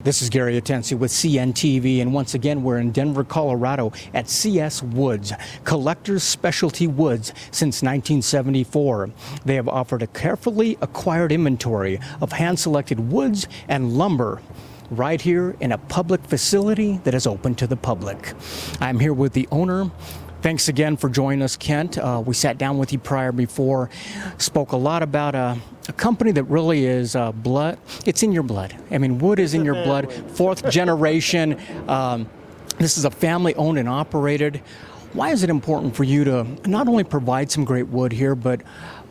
This is Gary Atencio with CNTV, and once again we're in Denver, Colorado at CS Woods, Collector's Specialty Woods since 1974. They have offered a carefully acquired inventory of hand-selected woods and lumber right here in a public facility that is open to the public. I'm here with the owner. Thanks again for joining us, Kent. We sat down with you before, spoke a lot about a company that really is blood. It's in your blood. I mean, wood is in your blood. Fourth generation. This is a family owned and operated. Why is it important for you to not only provide some great wood here, but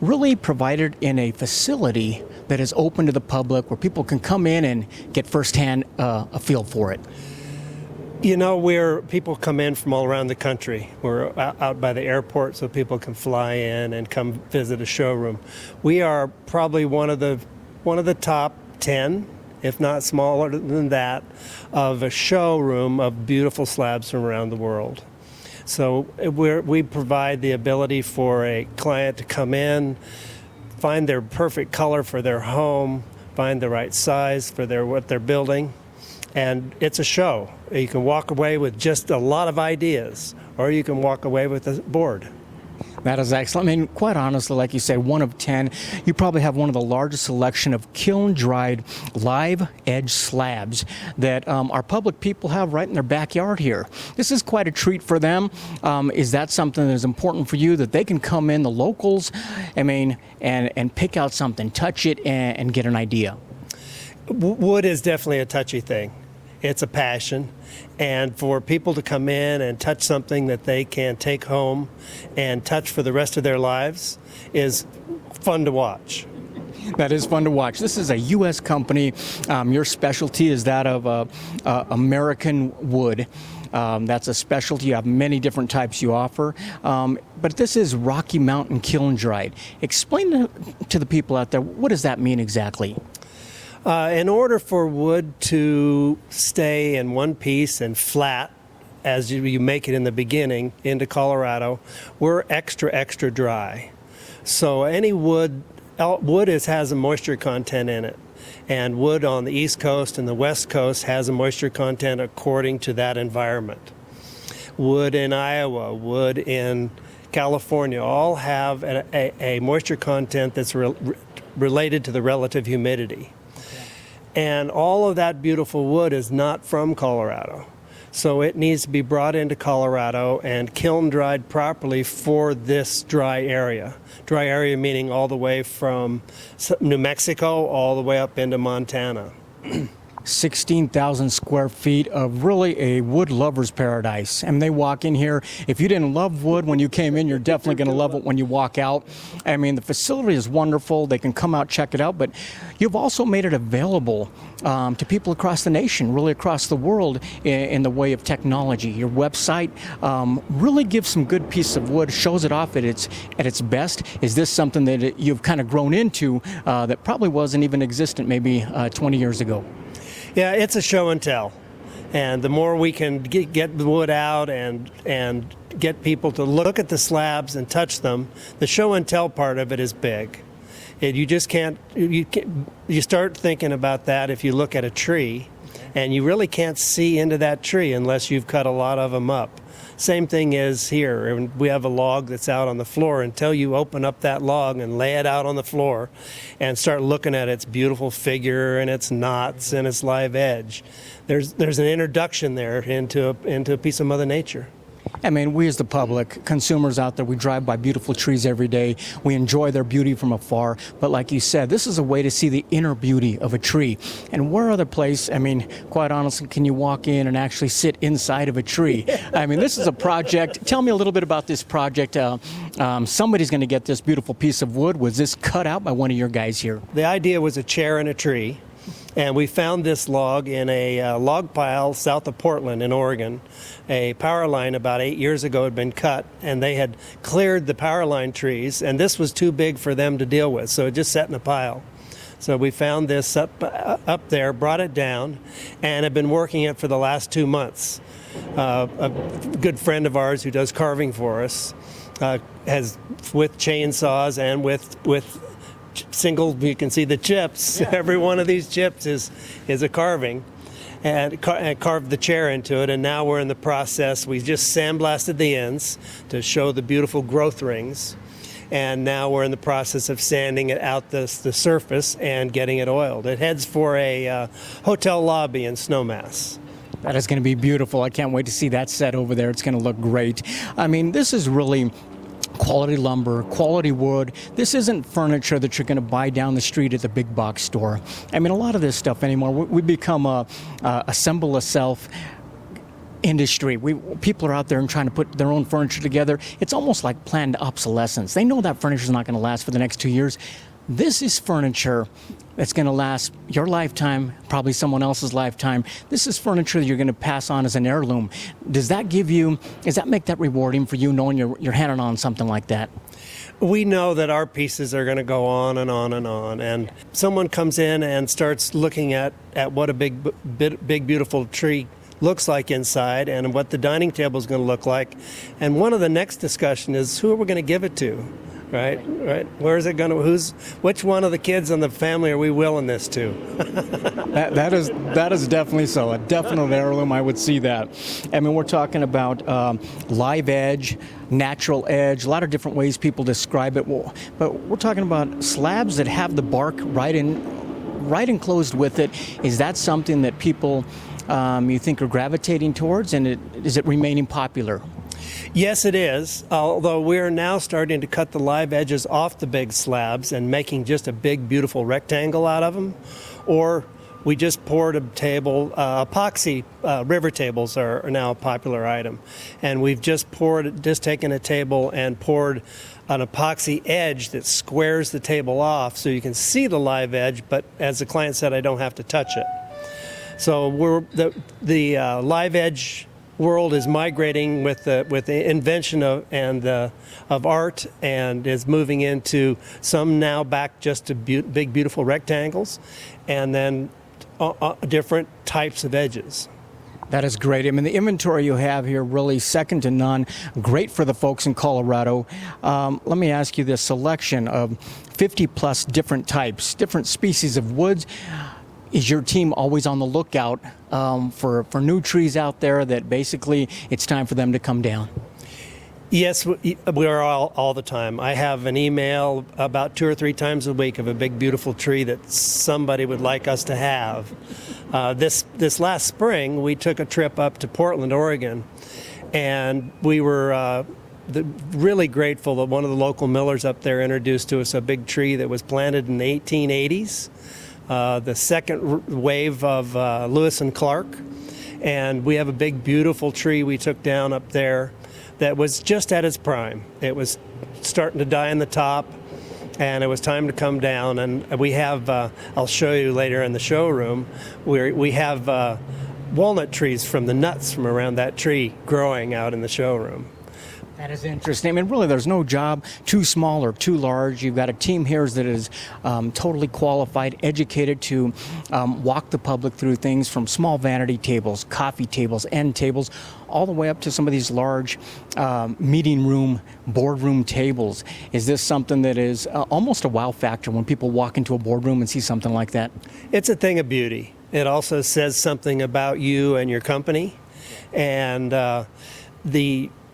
really provide it in a facility that is open to the public where people can come in and get firsthand a feel for it? You know, people come in from all around the country. We're out by the airport so people can fly in and come visit a showroom. We are probably one of the top 10, if not smaller than that, of a showroom of beautiful slabs from around the world. So we provide the ability for a client to come in, find their perfect color for their home, find the right size for what they're building. And it's a show. You can walk away with just a lot of ideas, or you can walk away with a board. That is excellent. I mean, quite honestly, like you said, one of 10, you probably have one of the largest selection of kiln-dried live edge slabs that our public people have right in their backyard here. This is quite a treat for them. Is that something that is important for you, that they can come in, the locals, I mean, and pick out something, touch it, and get an idea? Wood is definitely a touchy thing. It's a passion, and for people to come in and touch something that they can take home and touch for the rest of their lives is fun to watch. That is fun to watch. This is a U.S. company. Your specialty is that of American wood. That's a specialty. You have many different types you offer. But this is Rocky Mountain kiln dried. Explain to the people out there, what does that mean exactly? In order for wood to stay in one piece and flat, as you make it in the beginning into Colorado, we're extra dry. So any wood has a moisture content in it. And wood on the East Coast and the West Coast has a moisture content according to that environment. Wood in Iowa, wood in California, all have a moisture content that's related to the relative humidity. And all of that beautiful wood is not from Colorado. So it needs to be brought into Colorado and kiln dried properly for this dry area. Dry area meaning all the way from New Mexico all the way up into Montana. 16,000 square feet of really a wood lover's paradise. And they walk in here. If you didn't love wood when you came in, you're definitely going to love it when you walk out. I mean, the facility is wonderful. They can come out, check it out. But you've also made it available to people across the nation, really across the world, in the way of technology. Your website really gives some good piece of wood, shows it off at its best. Is this something that you've kind of grown into that probably wasn't even existent maybe 20 years ago? Yeah, it's a show and tell, and the more we can get the wood out and get people to look at the slabs and touch them, the show and tell part of it is big. You just can't. You start thinking about that if you look at a tree, and you really can't see into that tree unless you've cut a lot of them up. Same thing is here. We have a log that's out on the floor. Until you open up that log and lay it out on the floor and start looking at its beautiful figure and its knots and its live edge, there's an introduction there into a piece of Mother Nature. I mean, we as the public, consumers out there, we drive by beautiful trees every day. We enjoy their beauty from afar. But like you said, this is a way to see the inner beauty of a tree. And where other place, I mean, quite honestly, can you walk in and actually sit inside of a tree? I mean, this is a project. Tell me a little bit about this project. Somebody's going to get this beautiful piece of wood. Was this cut out by one of your guys here? The idea was a chair and a tree. And we found this log in a log pile south of Portland in Oregon. A power line about 8 years ago had been cut, and they had cleared the power line trees, and this was too big for them to deal with, so it just sat in a pile. So we found this up there, brought it down, and have been working it for the last 2 months. A good friend of ours who does carving for us has, with chainsaws and with single, you can see the chips. Yeah. Every one of these chips is a carving. and carved the chair into it. And now we're in the process. We just sandblasted the ends to show the beautiful growth rings. And now we're in the process of sanding it out the surface and getting it oiled. It heads for a hotel lobby in Snowmass. That is going to be beautiful. I can't wait to see that set over there. It's going to look great. I mean, this is really quality lumber, quality wood. This isn't furniture that you're going to buy down the street at the big box store. I mean, a lot of this stuff anymore, we become a assemble a self industry. People are out there and trying to put their own furniture together. It's almost like planned obsolescence. They know that furniture is not going to last for the next 2 years. This is furniture that's going to last your lifetime, probably someone else's lifetime. This is furniture that you're going to pass on as an heirloom. Does that make that rewarding for you, knowing you're handing on something like that? We know that our pieces are going to go on and on and on. And someone comes in and starts looking at what a big, beautiful tree looks like inside and what the dining table is going to look like. And one of the next discussion is, who are we going to give it to? Right. Where is it going to? Which one of the kids in the family are we willing this to? that is definitely so. A definite heirloom. I would see that. I mean, we're talking about live edge, natural edge, a lot of different ways people describe it. But we're talking about slabs that have the bark right enclosed with it. Is that something that people you think are gravitating towards, and is it remaining popular? Yes, it is, although we're now starting to cut the live edges off the big slabs and making just a big, beautiful rectangle out of them. Or we just poured a table, epoxy river tables are now a popular item. And we've just taken a table and poured an epoxy edge that squares the table off so you can see the live edge, but as the client said, I don't have to touch it. So the live edge world is migrating with the invention of art, and is moving into some now back just to big, beautiful rectangles, and then different types of edges. That is great. I mean, the inventory you have here really second to none. Great for the folks in Colorado. Let me ask you this selection of 50 plus different types, different species of woods. Is your team always on the lookout for new trees out there that basically it's time for them to come down? Yes, we are all the time. I have an email about 2 or 3 times a week of a big, beautiful tree that somebody would like us to have. This last spring, we took a trip up to Portland, Oregon, and we were really grateful that one of the local millers up there introduced to us a big tree that was planted in the 1880s. The second wave of Lewis and Clark, and we have a big, beautiful tree we took down up there that was just at its prime. It was starting to die in the top, and it was time to come down. And we have, I'll show you later in the showroom, we have walnut trees from the nuts from around that tree growing out in the showroom. That is interesting. I mean, really, there's no job too small or too large. You've got a team here that is totally qualified, educated to walk the public through things from small vanity tables, coffee tables, end tables, all the way up to some of these large meeting room, boardroom tables. Is this something that is almost a wow factor when people walk into a boardroom and see something like that? It's a thing of beauty. It also says something about you and your company. And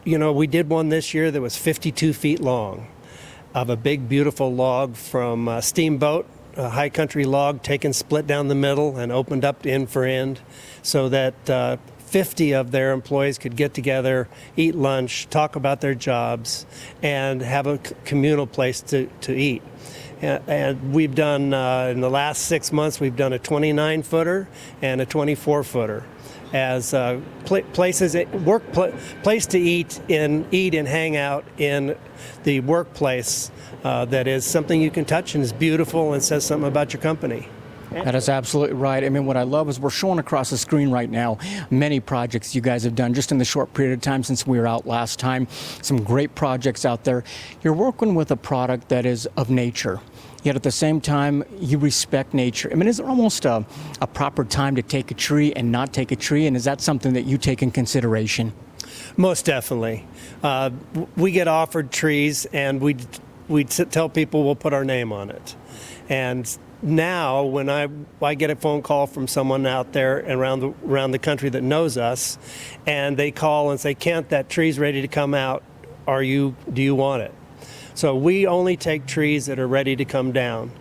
we did one this year that was 52 feet long, of a big, beautiful log from Steamboat, a high country log taken split down the middle and opened up end for end, so that 50 of their employees could get together, eat lunch, talk about their jobs, and have a communal place to eat. And we've done, in the last 6 months, we've done a 29-footer and a 24-footer. As places to eat and hang out in the workplace that is something you can touch and is beautiful and says something about your company. That is absolutely right. I mean, what I love is we're showing across the screen right now many projects you guys have done just in the short period of time since we were out last time. Some great projects out there. You're working with a product that is of nature, yet at the same time, you respect nature. I mean, is there almost a proper time to take a tree and not take a tree? And is that something that you take in consideration? Most definitely. We get offered trees, and we tell people we'll put our name on it. And now when I get a phone call from someone out there around the country that knows us, and they call and say, Kent, that tree's ready to come out. Do you want it? So we only take trees that are ready to come down.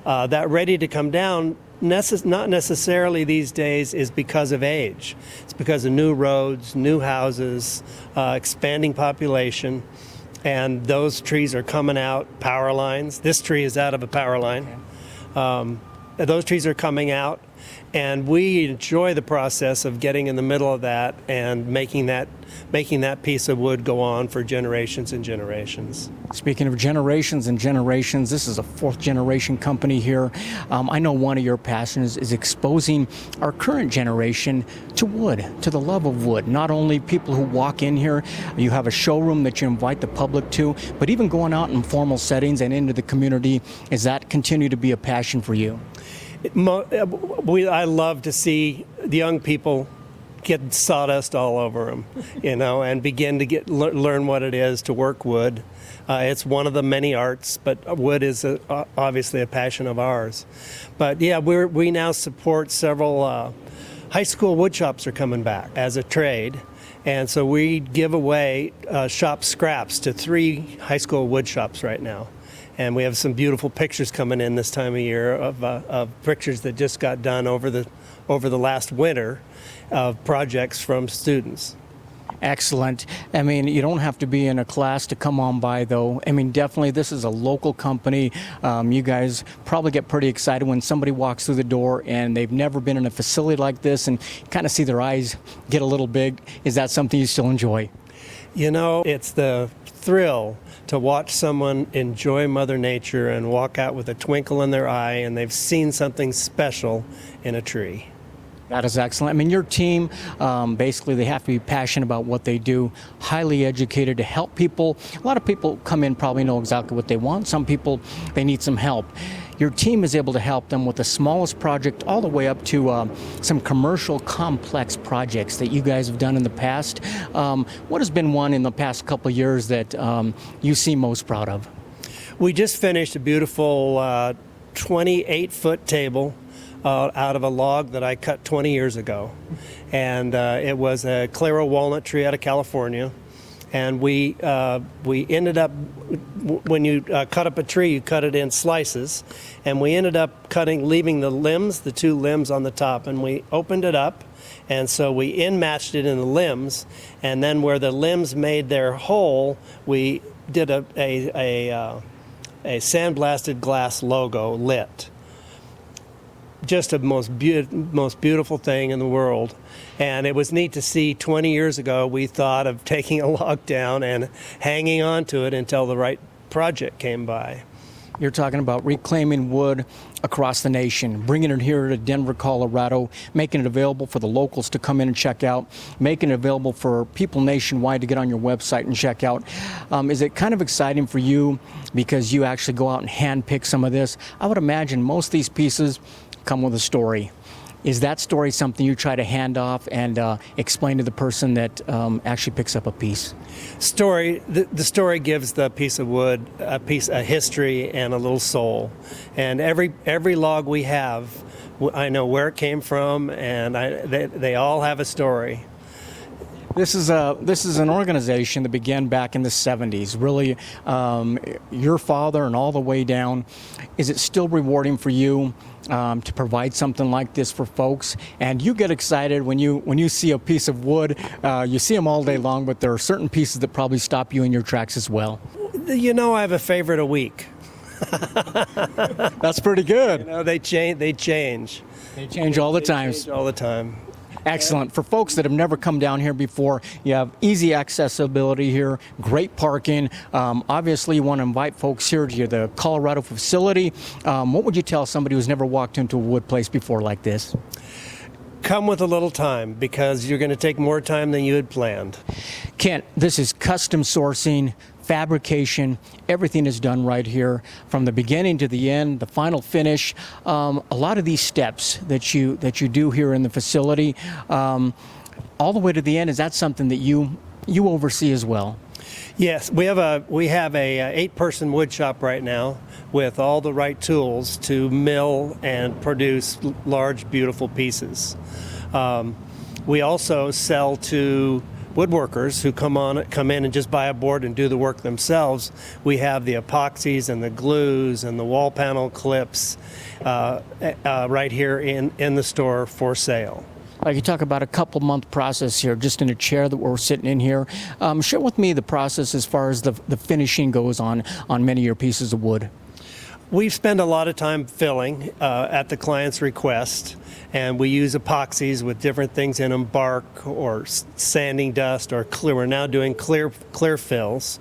That ready to come down, not necessarily these days, is because of age. It's because of new roads, new houses, expanding population, and those trees are coming out, power lines. This tree is out of a power line. Those trees are coming out, and we enjoy the process of getting in the middle of that and making that piece of wood go on for generations and generations. Speaking of generations and generations, this is a fourth generation company here. I know one of your passions is exposing our current generation to wood, to the love of wood. Not only people who walk in here, you have a showroom that you invite the public to, but even going out in formal settings and into the community. Does that continue to be a passion for you? I love to see the young people get sawdust all over them, and begin to learn what it is to work wood. It's one of the many arts, but wood is obviously a passion of ours. But yeah, we now support several high school wood shops are coming back as a trade. And so we give away shop scraps to 3 high school wood shops right now. And we have some beautiful pictures coming in this time of year of pictures that just got done over the last winter of projects from students. Excellent. I mean, you don't have to be in a class to come on by, though. I mean, definitely this is a local company. You guys probably get pretty excited when somebody walks through the door and they've never been in a facility like this and kind of see their eyes get a little big. Is that something you still enjoy? It's the thrill to watch someone enjoy Mother Nature and walk out with a twinkle in their eye and they've seen something special in a tree. That is excellent. I mean, your team, basically, they have to be passionate about what they do, highly educated to help people. A lot of people come in probably know exactly what they want. Some people, they need some help. Your team is able to help them with the smallest project all the way up to some commercial complex projects that you guys have done in the past. What has been one in the past couple of years that you seem most proud of? We just finished a beautiful 28-foot table out of a log that I cut 20 years ago. And it was a Claro walnut tree out of California. And we ended up, when you cut up a tree, you cut it in slices. And we ended up leaving the limbs, the 2 limbs on the top. And we opened it up. And so we in-matched it in the limbs. And then where the limbs made their hole, we did a sandblasted glass logo lit. Just the most beautiful thing in the world. And it was neat to see 20 years ago we thought of taking a log down and hanging on to it until the right project came by. You're talking about reclaiming wood across the nation, bringing it here to Denver, Colorado, making it available for the locals to come in and check out, making it available for people nationwide to get on your website and check out. Is it kind of exciting for you because you actually go out and handpick some of this? I would imagine most of these pieces come with a story. Is that story something you try to hand off and explain to the person that actually picks up a piece? The story gives the piece of wood a history and a little soul. And every log we have, I know where it came from, and they all have a story. This is an organization that began back in the 70s. Really, your father and all the way down. Is it still rewarding for you to provide something like this for folks? And you get excited when you see a piece of wood. You see them all day long, but there are certain pieces that probably stop you in your tracks as well. I have a favorite a week. That's pretty good. They change. They change all the time. Change all the time. Excellent. For folks that have never come down here before, you have easy accessibility here, great parking. Obviously, you want to invite folks here to the Colorado facility. What would you tell somebody who's never walked into a wood place before like this? Come with a little time, because you're going to take more time than you had planned. Kent, this is custom sourcing, fabrication, everything is done right here from the beginning to the end, the final finish. A lot of these steps that you do here in the facility, all the way to the end, is that something that you oversee as well? Yes, we have a 8-person wood shop right now with all the right tools to mill and produce large, beautiful pieces. We also sell to woodworkers who come in and just buy a board and do the work themselves. We have the epoxies and the glues and the wall panel clips right here in the store for sale. You talk about a couple-month process here, just in a chair that we're sitting in here. Share with me the process as far as the finishing goes on many of your pieces of wood. We spend a lot of time filling at the client's request, and we use epoxies with different things in them, bark or sanding dust or clear. We're now doing clear fills.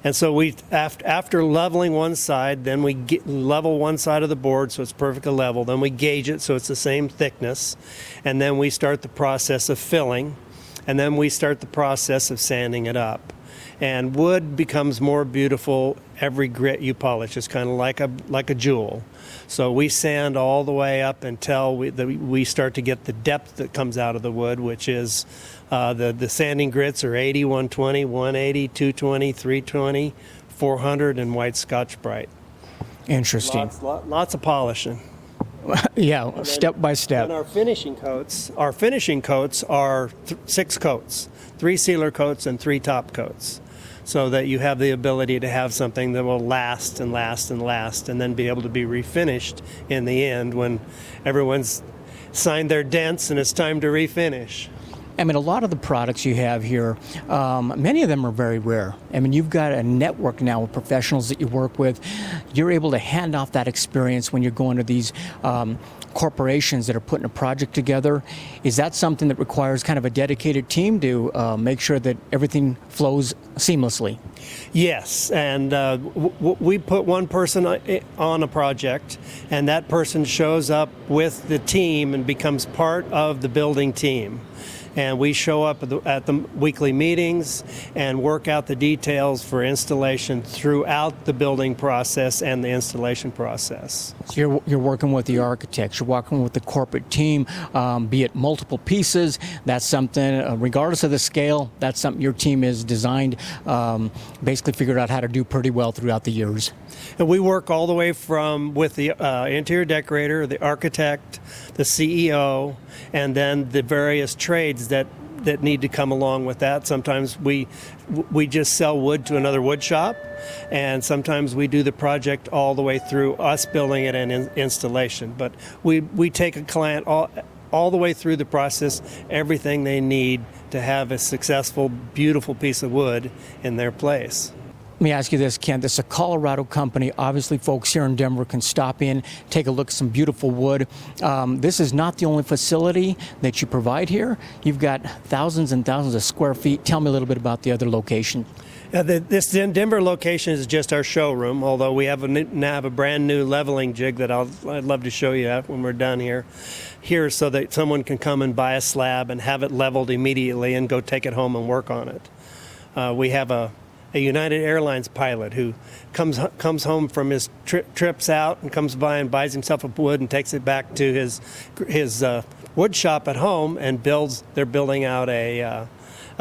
And so after leveling one side, then we level one side of the board so it's perfectly level. Then we gauge it so it's the same thickness. And then we start the process of filling. And then we start the process of sanding it up. And wood becomes more beautiful every grit you polish. It's kind of like a jewel. So we sand all the way up until we start to get the depth that comes out of the wood, which is the sanding grits are 80, 120, 180, 220, 320, 400, and white Scotch-Brite. Interesting. Lots of polishing. Yeah, then, step by step. And our finishing coats are 6 coats, 3 sealer coats and 3 top coats, so that you have the ability to have something that will last and last and last, and then be able to be refinished in the end when everyone's signed their dents and it's time to refinish. I mean, a lot of the products you have here, many of them are very rare. I mean, you've got a network now of professionals that you work with. You're able to hand off that experience when you're going to these corporations that are putting a project together. Is that something that requires kind of a dedicated team to make sure that everything flows seamlessly? Yes, and we put one person on a project, and that person shows up with the team and becomes part of the building team. And we show up at the weekly meetings and work out the details for installation throughout the building process and the installation process. So you're working with the architects, you're working with the corporate team, be it multiple pieces. That's something, regardless of the scale, that's something your team is designed, basically figured out how to do pretty well throughout the years. And we work all the way from with the interior decorator, the architect, the CEO, and then the various trades that need to come along with that. Sometimes we just sell wood to another wood shop, and sometimes we do the project all the way through us building it and installation. But we take a client all the way through the process, everything they need to have a successful, beautiful piece of wood in their place. Let me ask you this, Kent. This is a Colorado company. Obviously, folks here in Denver can stop in, take a look at some beautiful wood. This is not the only facility that you provide here. You've got thousands and thousands of square feet. Tell me a little bit about the other location. This Denver location is just our showroom, although we now have a brand new leveling jig that I'd love to show you when we're done here so that someone can come and buy a slab and have it leveled immediately and go take it home and work on it. We have a United Airlines pilot who comes home from his trips out and comes by and buys himself a wood and takes it back to his wood shop at home and they're building out a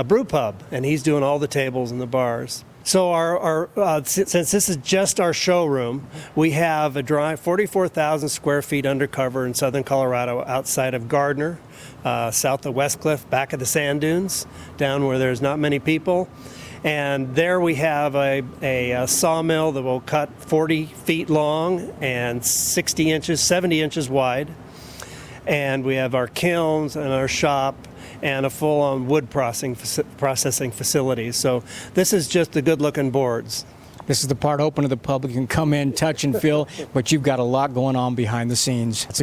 brew pub, and he's doing all the tables and the bars. So since this is just our showroom, we have a dry 44,000 square feet undercover in southern Colorado outside of Gardner, south of Westcliff, back of the sand dunes, down where there's not many people. And there we have a sawmill that will cut 40 feet long and 70 inches wide. And we have our kilns and our shop and a full-on wood processing facility. So this is just the good-looking boards. This is the part open to the public. You can come in, touch and feel, but you've got a lot going on behind the scenes. That's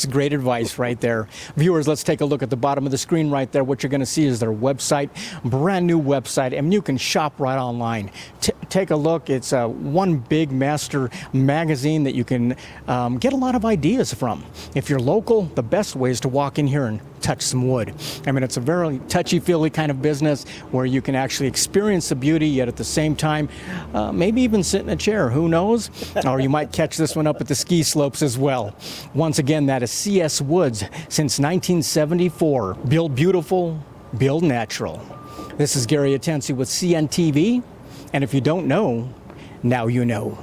great advice right there. Viewers, let's take a look at the bottom of the screen right there. What you're going to see is their website, brand new website, and you can shop right online. Take a look. It's one big master magazine that you can get a lot of ideas from. If you're local, the best way is to walk in here and touch some wood. I mean, it's a very touchy-feely kind of business where you can actually experience the beauty, yet at the same time, maybe even sit in a chair, who knows? Or you might catch this one up at the ski slopes as well. Once again, that is CS Woods since 1974. Build beautiful, build natural. This is Gary Atencio with CNTV, and if you don't know, now you know.